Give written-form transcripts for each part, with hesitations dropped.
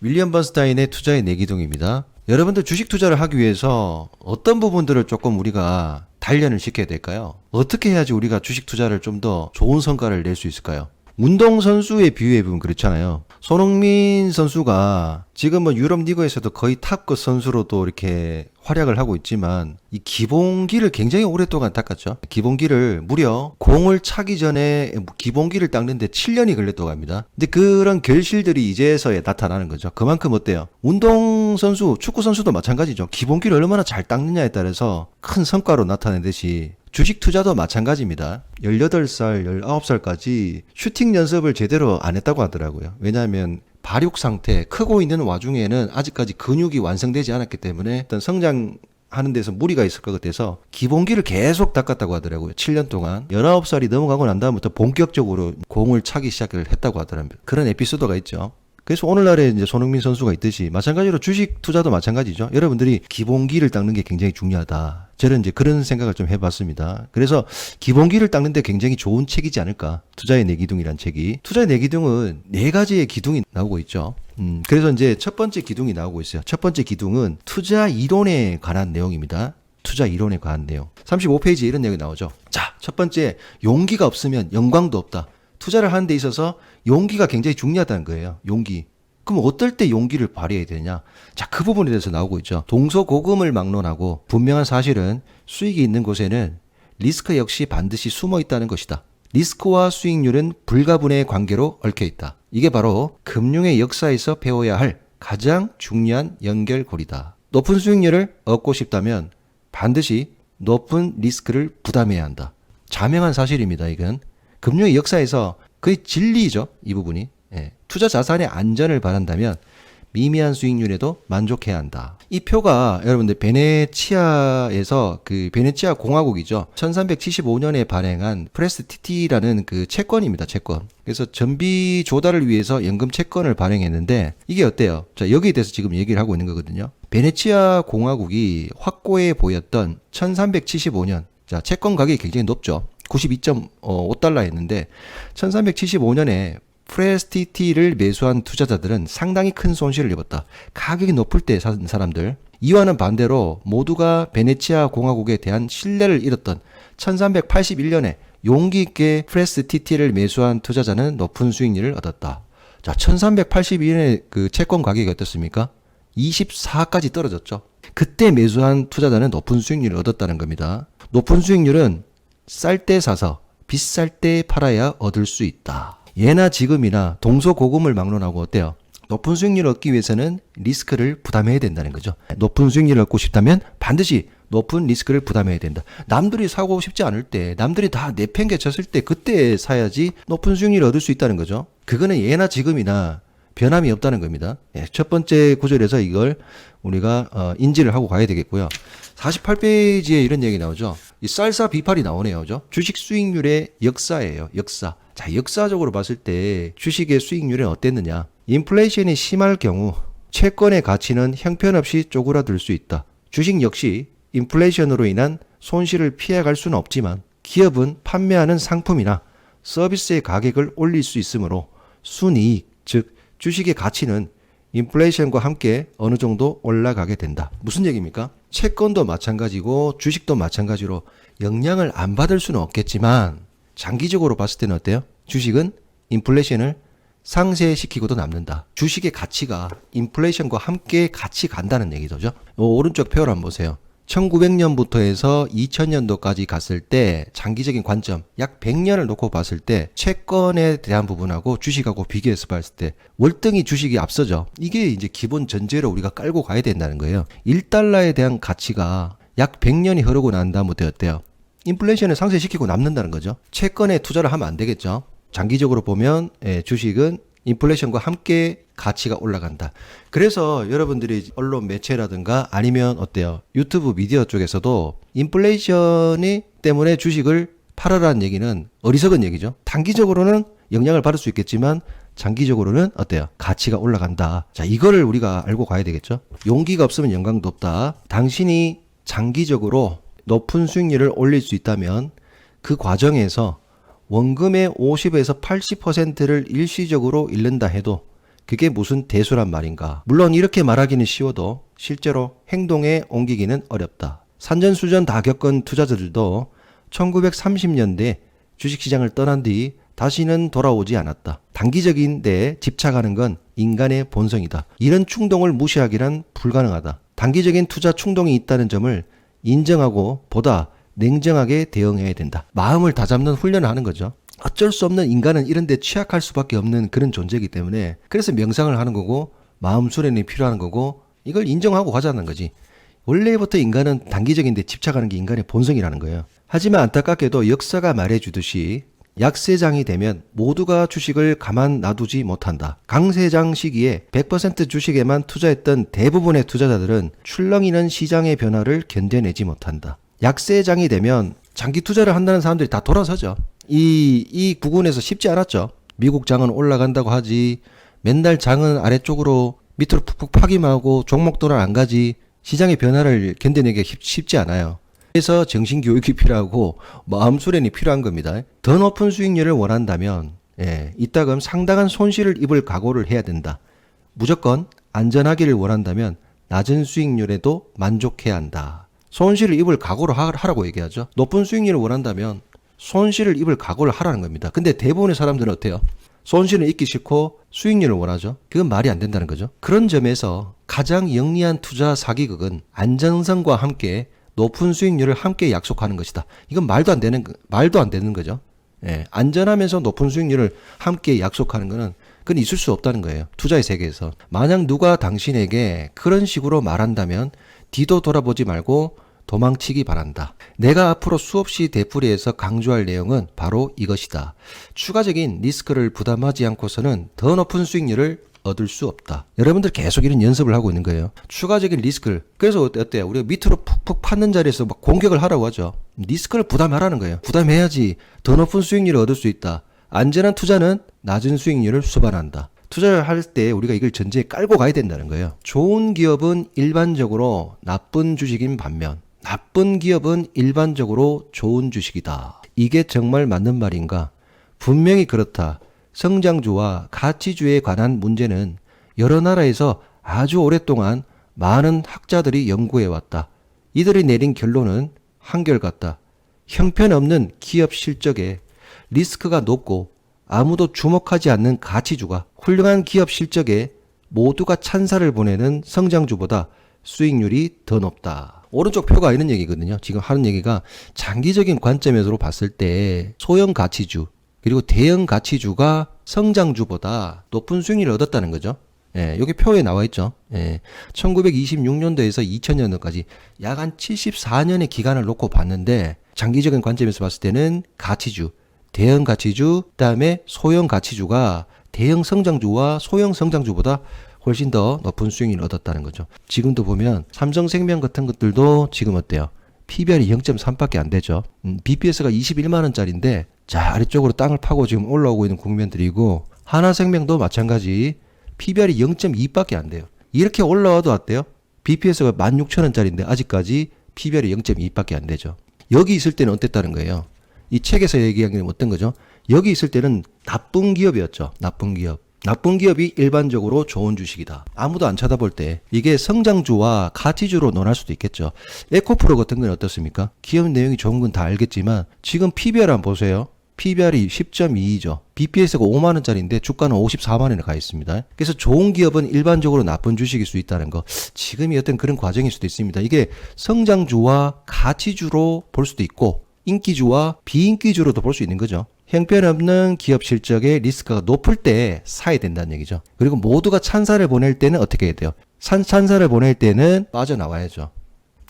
윌리엄 번스타인의 투자의 내기둥입니다. 여러분들 주식 투자를 하기 위해서 어떤 부분들을 조금 우리가 단련을 시켜야 될까요? 어떻게 해야지 우리가 주식 투자를 좀 더 좋은 성과를 낼 수 있을까요? 운동선수에 비유해보면 그렇잖아요. 손흥민 선수가 지금 뭐 유럽 리그에서도 거의 탑급 선수로도 이렇게 활약을 하고 있지만 이 기본기를 굉장히 오랫동안 닦았죠. 기본기를 무려 공을 차기 전에 기본기를 닦는데 7년이 걸렸다고 합니다. 근데 그런 결실들이 이제서야 나타나는 거죠. 그만큼 어때요? 운동선수, 축구선수도 마찬가지죠. 기본기를 얼마나 잘 닦느냐에 따라서 큰 성과로 나타내듯이 주식 투자도 마찬가지입니다. 18살, 19살까지 슈팅 연습을 제대로 안 했다고 하더라고요. 왜냐하면 발육 상태, 크고 있는 와중에는 아직까지 근육이 완성되지 않았기 때문에 어떤 성장하는 데서 무리가 있을 것 같아서 기본기를 계속 닦았다고 하더라고요. 7년 동안. 19살이 넘어가고 난 다음부터 본격적으로 공을 차기 시작을 했다고 하더라고요. 그런 에피소드가 있죠. 그래서 오늘날에 이제 손흥민 선수가 있듯이 마찬가지로 주식 투자도 마찬가지죠. 여러분들이 기본기를 닦는 게 굉장히 중요하다. 저는 이제 그런 생각을 좀 해봤습니다. 그래서 기본기를 닦는데 굉장히 좋은 책이지 않을까. 투자의 내기둥이란 책이. 투자의 내기둥은 4가지의 기둥이 나오고 있죠. 그래서 이제 첫 번째 기둥이 나오고 있어요. 첫 번째 기둥은 투자 이론에 관한 내용입니다. 투자 이론에 관한 내용. 35페이지에 이런 내용이 나오죠. 자, 첫 번째, 용기가 없으면 영광도 없다. 투자를 하는 데 있어서 용기가 굉장히 중요하다는 거예요. 용기. 그럼 어떨 때 용기를 발휘해야 되냐? 자, 그 부분에 대해서 나오고 있죠. 동서고금을 막론하고 분명한 사실은 수익이 있는 곳에는 리스크 역시 반드시 숨어 있다는 것이다. 리스크와 수익률은 불가분의 관계로 얽혀 있다. 이게 바로 금융의 역사에서 배워야 할 가장 중요한 연결고리다. 높은 수익률을 얻고 싶다면 반드시 높은 리스크를 부담해야 한다. 자명한 사실입니다. 이건 금융의 역사에서 거의 진리죠. 이 부분이. 예. 투자 자산의 안전을 바란다면 미미한 수익률에도 만족해야 한다. 이 표가 여러분들 베네치아에서 그 베네치아 공화국이죠. 1375년에 발행한 프레스티티라는 그 채권입니다. 채권. 그래서 전비 조달을 위해서 연금 채권을 발행했는데 이게 어때요? 자, 여기에 대해서 지금 얘기를 하고 있는 거거든요. 베네치아 공화국이 확고해 보였던 1375년. 자, 채권 가격이 굉장히 높죠. 92.5달러였는데 1375년에 프레스티티를 매수한 투자자들은 상당히 큰 손실을 입었다. 가격이 높을 때 산 사람들. 이와는 반대로 모두가 베네치아 공화국에 대한 신뢰를 잃었던 1381년에 용기 있게 프레스티티를 매수한 투자자는 높은 수익률을 얻었다. 자, 1381년에 그 채권 가격이 어떻습니까? 24까지 떨어졌죠. 그때 매수한 투자자는 높은 수익률을 얻었다는 겁니다. 높은 수익률은 쌀 때 사서 비쌀 때 팔아야 얻을 수 있다. 예나 지금이나 동서고금을 막론하고 어때요? 높은 수익률을 얻기 위해서는 리스크를 부담해야 된다는 거죠. 높은 수익률을 얻고 싶다면 반드시 높은 리스크를 부담해야 된다. 남들이 사고 싶지 않을 때, 남들이 다 내팽개쳤을 때 그때 사야지 높은 수익률을 얻을 수 있다는 거죠. 그거는 예나 지금이나 변함이 없다는 겁니다. 첫 번째 구절에서 이걸 우리가 인지를 하고 가야 되겠고요. 48페이지에 이런 얘기 나오죠. 이 쌀사 비팔이 나오네요. 그죠? 주식 수익률의 역사예요. 역사. 자, 역사적으로 봤을 때 주식의 수익률은 어땠느냐? 인플레이션이 심할 경우 채권의 가치는 형편없이 쪼그라들 수 있다. 주식 역시 인플레이션으로 인한 손실을 피해갈 수는 없지만 기업은 판매하는 상품이나 서비스의 가격을 올릴 수 있으므로 순이익, 즉 주식의 가치는 인플레이션과 함께 어느 정도 올라가게 된다. 무슨 얘기입니까? 채권도 마찬가지고 주식도 마찬가지로 영향을 안 받을 수는 없겠지만 장기적으로 봤을 때는 어때요? 주식은 인플레이션을 상쇄시키고도 남는다. 주식의 가치가 인플레이션과 함께 같이 간다는 얘기죠. 오른쪽 표를 한번 보세요. 1900년부터 해서 2000년도까지 갔을 때 장기적인 관점 약 100년을 놓고 봤을 때 채권에 대한 부분하고 주식하고 비교해서 봤을 때 월등히 주식이 앞서죠. 이게 이제 기본 전제로 우리가 깔고 가야 된다는 거예요. 1달러에 대한 가치가 약 100년이 흐르고 난 다음부터 어때요? 인플레이션을 상쇄시키고 남는다는 거죠. 채권에 투자를 하면 안 되겠죠. 장기적으로 보면 주식은 인플레이션과 함께 가치가 올라간다. 그래서 여러분들이 언론 매체라든가 아니면 어때요? 유튜브 미디어 쪽에서도 인플레이션이 때문에 주식을 팔아라는 얘기는 어리석은 얘기죠. 단기적으로는 영향을 받을 수 있겠지만 장기적으로는 어때요? 가치가 올라간다. 자, 이거를 우리가 알고 가야 되겠죠. 용기가 없으면 영광도 없다. 당신이 장기적으로 높은 수익률을 올릴 수 있다면 그 과정에서 원금의 50에서 80%를 일시적으로 잃는다 해도 그게 무슨 대수란 말인가. 물론 이렇게 말하기는 쉬워도 실제로 행동에 옮기기는 어렵다. 산전수전 다 겪은 투자자들도 1930년대 주식시장을 떠난 뒤 다시는 돌아오지 않았다. 단기적인 데 집착하는 건 인간의 본성이다. 이런 충동을 무시하기란 불가능하다. 단기적인 투자 충동이 있다는 점을 인정하고 보다 냉정하게 대응해야 된다. 마음을 다잡는 훈련을 하는 거죠. 어쩔 수 없는 인간은 이런 데 취약할 수밖에 없는 그런 존재이기 때문에 그래서 명상을 하는 거고 마음 수련이 필요한 거고 이걸 인정하고 가자는 거지. 원래부터 인간은 단기적인 데 집착하는 게 인간의 본성이라는 거예요. 하지만 안타깝게도 역사가 말해주듯이 약세장이 되면 모두가 주식을 가만 놔두지 못한다. 강세장 시기에 100% 주식에만 투자했던 대부분의 투자자들은 출렁이는 시장의 변화를 견뎌내지 못한다. 약세장이 되면 장기 투자를 한다는 사람들이 다 돌아서죠. 이 구군에서 쉽지 않았죠. 미국 장은 올라간다고 하지 맨날 장은 아래쪽으로 밑으로 푹푹 파기만 하고 종목도는 안 가지 시장의 변화를 견뎌내기가 쉽지 않아요. 그래서 정신교육이 필요하고 마음 수련이 필요한 겁니다. 더 높은 수익률을 원한다면 이따금 상당한 손실을 입을 각오를 해야 된다. 무조건 안전하기를 원한다면 낮은 수익률에도 만족해야 한다. 손실을 입을 각오를 하라고 얘기하죠. 높은 수익률을 원한다면 손실을 입을 각오를 하라는 겁니다. 근데 대부분의 사람들은 어때요? 손실을 입기 싫고 수익률을 원하죠. 그건 말이 안 된다는 거죠. 그런 점에서 가장 영리한 투자 사기극은 안정성과 함께 높은 수익률을 함께 약속하는 것이다. 이건 말도 안 되는 거죠. 안전하면서 높은 수익률을 함께 약속하는 것은 그건 있을 수 없다는 거예요. 투자의 세계에서. 만약 누가 당신에게 그런 식으로 말한다면 뒤도 돌아보지 말고 도망치기 바란다. 내가 앞으로 수없이 되풀이해서 강조할 내용은 바로 이것이다. 추가적인 리스크를 부담하지 않고서는 더 높은 수익률을 얻을 수 없다. 여러분들 계속 이런 연습을 하고 있는 거예요. 추가적인 리스크를. 그래서 어때요? 우리가 밑으로 푹푹 파는 자리에서 막 공격을 하라고 하죠. 리스크를 부담하라는 거예요. 부담해야지 더 높은 수익률을 얻을 수 있다. 안전한 투자는 낮은 수익률을 수반한다. 투자를 할 때 우리가 이걸 전제에 깔고 가야 된다는 거예요. 좋은 기업은 일반적으로 나쁜 주식인 반면 나쁜 기업은 일반적으로 좋은 주식이다. 이게 정말 맞는 말인가? 분명히 그렇다. 성장주와 가치주에 관한 문제는 여러 나라에서 아주 오랫동안 많은 학자들이 연구해왔다. 이들이 내린 결론은 한결같다. 형편없는 기업 실적에 리스크가 높고 아무도 주목하지 않는 가치주가 훌륭한 기업 실적에 모두가 찬사를 보내는 성장주보다 수익률이 더 높다. 오른쪽 표가 이런 얘기거든요. 지금 하는 얘기가 장기적인 관점에서 봤을 때 소형 가치주 그리고 대형 가치주가 성장주보다 높은 수익률을 얻었다는 거죠. 여기 표에 나와 있죠. 1926년도에서 2000년도까지 약 한 74년의 기간을 놓고 봤는데 장기적인 관점에서 봤을 때는 가치주, 대형 가치주, 그다음에 소형 가치주가 대형 성장주와 소형 성장주보다 훨씬 더 높은 수익률을 얻었다는 거죠. 지금도 보면 삼성생명 같은 것들도 지금 어때요? PBR이 0.3밖에 안 되죠. BPS가 21만 원짜리인데 자 아래쪽으로 땅을 파고 지금 올라오고 있는 국면들이고 하나생명도 마찬가지 PBR이 0.2밖에 안 돼요. 이렇게 올라와도 어때요? BPS가 16,000원짜리인데 아직까지 PBR이 0.2밖에 안 되죠. 여기 있을 때는 어땠다는 거예요? 이 책에서 얘기한 게 어떤 거죠? 여기 있을 때는 나쁜 기업이었죠. 나쁜 기업. 나쁜 기업이 일반적으로 좋은 주식이다. 아무도 안 쳐다볼 때 이게 성장주와 가치주로 논할 수도 있겠죠. 에코프로 같은 건 어떻습니까? 기업 내용이 좋은 건 다 알겠지만 지금 PBR 한번 보세요. PBR이 10.22죠. BPS가 5만 원짜리인데 주가는 54만 원에 가 있습니다. 그래서 좋은 기업은 일반적으로 나쁜 주식일 수 있다는 거. 지금이 어떤 그런 과정일 수도 있습니다. 이게 성장주와 가치주로 볼 수도 있고 인기주와 비인기주로도 볼 수 있는 거죠. 형편없는 기업 실적에 리스크가 높을 때 사야 된다는 얘기죠. 그리고 모두가 찬사를 보낼 때는 어떻게 해야 돼요? 찬사를 보낼 때는 빠져나와야죠.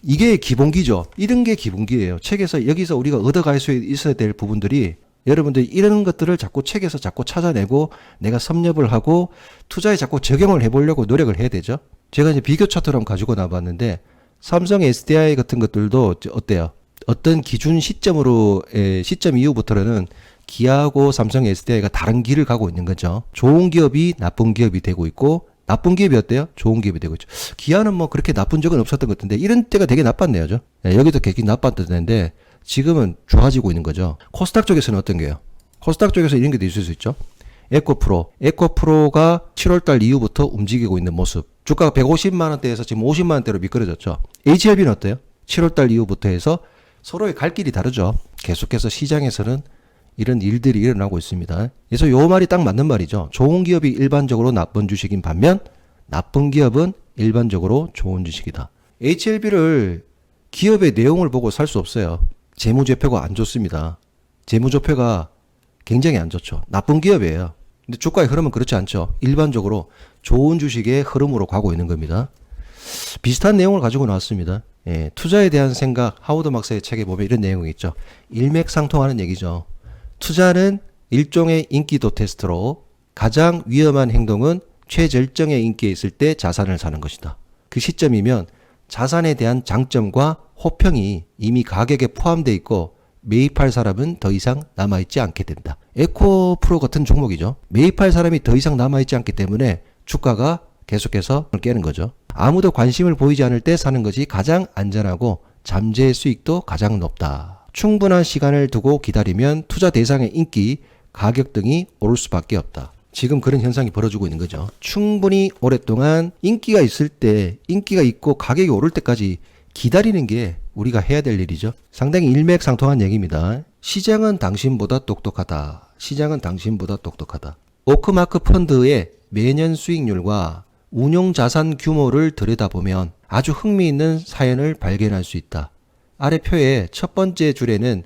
이게 기본기죠. 이런 게 기본기예요. 책에서 여기서 우리가 얻어갈 수 있어야 될 부분들이 여러분들이 이런 것들을 자꾸 책에서 자꾸 찾아내고 내가 섭렵을 하고 투자에 자꾸 적용을 해보려고 노력을 해야 되죠. 제가 이제 비교 차트를 가지고 나봤는데 삼성 SDI 같은 것들도 어때요? 어떤 기준 시점 이후부터는 기아하고 삼성 SDI가 다른 길을 가고 있는 거죠. 좋은 기업이 나쁜 기업이 되고 있고 나쁜 기업이 어때요? 좋은 기업이 되고 있죠. 기아는 뭐 그렇게 나쁜 적은 없었던 것 같은데 이런 때가 되게 나빴네요. 여기도 되게 나빴던 때인데 지금은 좋아지고 있는 거죠. 코스닥 쪽에서는 어떤 게요? 코스닥 쪽에서 이런 게 있을 수 있죠. 에코프로가 7월달 이후부터 움직이고 있는 모습. 주가가 150만 원대에서 지금 50만 원대로 미끄러졌죠. HLB는 어때요? 7월달 이후부터 해서 서로의 갈 길이 다르죠. 계속해서 시장에서는 이런 일들이 일어나고 있습니다. 그래서 요 말이 딱 맞는 말이죠. 좋은 기업이 일반적으로 나쁜 주식인 반면 나쁜 기업은 일반적으로 좋은 주식이다. HLB를 기업의 내용을 보고 살 수 없어요. 재무제표가 안 좋습니다. 재무제표가 굉장히 안 좋죠. 나쁜 기업이에요. 근데 주가의 흐름은 그렇지 않죠. 일반적으로 좋은 주식의 흐름으로 가고 있는 겁니다. 비슷한 내용을 가지고 나왔습니다. 예, 투자에 대한 생각, 하워드 막스의 책에 보면 이런 내용이 있죠. 일맥상통하는 얘기죠. 투자는 일종의 인기도 테스트로 가장 위험한 행동은 최절정의 인기에 있을 때 자산을 사는 것이다. 그 시점이면 자산에 대한 장점과 호평이 이미 가격에 포함되어 있고 매입할 사람은 더 이상 남아있지 않게 된다. 에코프로 같은 종목이죠. 매입할 사람이 더 이상 남아있지 않기 때문에 주가가 계속해서 깨는 거죠. 아무도 관심을 보이지 않을 때 사는 것이 가장 안전하고 잠재 수익도 가장 높다. 충분한 시간을 두고 기다리면 투자 대상의 인기, 가격 등이 오를 수밖에 없다. 지금 그런 현상이 벌어지고 있는 거죠. 충분히 오랫동안 인기가 있을 때, 인기가 있고 가격이 오를 때까지 기다리는 게 우리가 해야 될 일이죠. 상당히 일맥상통한 얘기입니다. 시장은 당신보다 똑똑하다. 시장은 당신보다 똑똑하다. 오크마크 펀드의 매년 수익률과 운용 자산 규모를 들여다보면 아주 흥미있는 사연을 발견할 수 있다. 아래 표의 첫 번째 줄에는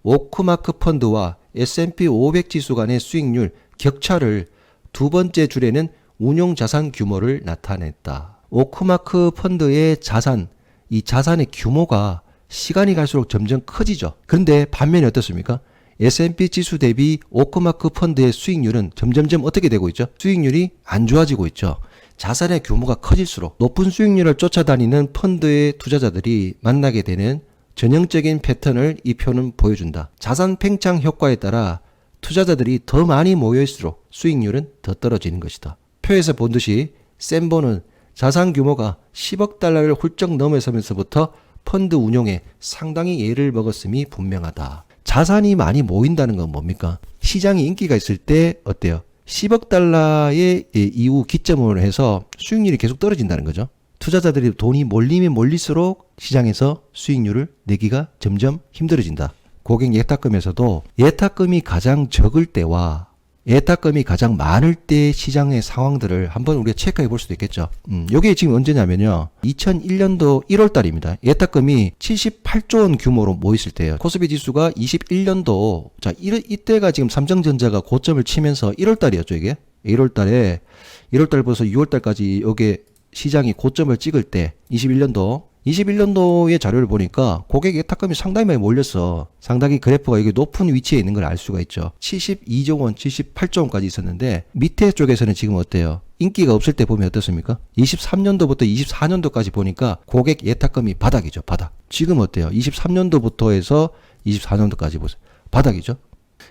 오크마크 펀드와 S&P 500 지수 간의 수익률 격차를, 두 번째 줄에는 운용자산 규모를 나타냈다. 오크마크 펀드의 자산, 이 자산의 규모가 시간이 갈수록 점점 커지죠. 그런데 반면에 어떻습니까? S&P 지수 대비 오크마크 펀드의 수익률은 점점점 어떻게 되고 있죠? 수익률이 안 좋아지고 있죠. 자산의 규모가 커질수록 높은 수익률을 쫓아다니는 펀드의 투자자들이 만나게 되는 전형적인 패턴을 이 표는 보여준다. 자산 팽창 효과에 따라 투자자들이 더 많이 모여있을수록 수익률은 더 떨어지는 것이다. 표에서 본 듯이 샘보는 자산 규모가 10억 달러를 훌쩍 넘어서면서부터 펀드 운용에 상당히 예를 먹었음이 분명하다. 자산이 많이 모인다는 건 뭡니까? 시장이 인기가 있을 때 어때요? 10억 달러의 이후 기점으로 해서 수익률이 계속 떨어진다는 거죠. 투자자들이 돈이 몰리면 몰릴수록 시장에서 수익률을 내기가 점점 힘들어진다. 고객 예탁금에서도 예탁금이 가장 적을 때와 예탁금이 가장 많을 때 시장의 상황들을 한번 우리가 체크해 볼 수도 있겠죠. 요게 지금 언제냐면요. 2001년도 1월 달입니다. 예탁금이 78조 원 규모로 모였을 때예요. 코스피 지수가 21년도, 자, 이때가 지금 삼성전자가 고점을 치면서 1월 달이었죠, 이게. 1월 달부터 6월 달까지 요게 시장이 고점을 찍을 때 21년도의 자료를 보니까 고객 예탁금이 상당히 많이 몰렸어. 상당히 그래프가 이게 높은 위치에 있는 걸 알 수가 있죠. 72조 원, 78조 원까지 있었는데 밑에 쪽에서는 지금 어때요? 인기가 없을 때 보면 어떻습니까? 23년도부터 24년도까지 보니까 고객 예탁금이 바닥이죠. 바닥. 지금 어때요? 23년도부터 해서 24년도까지 보세요. 바닥이죠.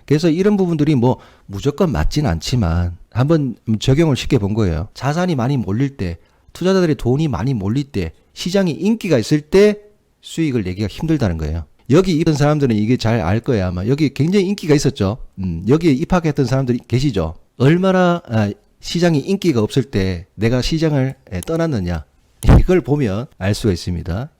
그래서 이런 부분들이 뭐 무조건 맞진 않지만 한번 적용을 쉽게 본 거예요. 자산이 많이 몰릴 때, 투자자들의 돈이 많이 몰릴 때, 시장이 인기가 있을 때 수익을 내기가 힘들다는 거예요. 여기 있던 사람들은 이게 잘 알 거예요. 아마 여기 굉장히 인기가 있었죠. 여기에 입학했던 사람들이 계시죠. 얼마나 시장이 인기가 없을 때 내가 시장을 떠났느냐, 이걸 보면 알 수가 있습니다.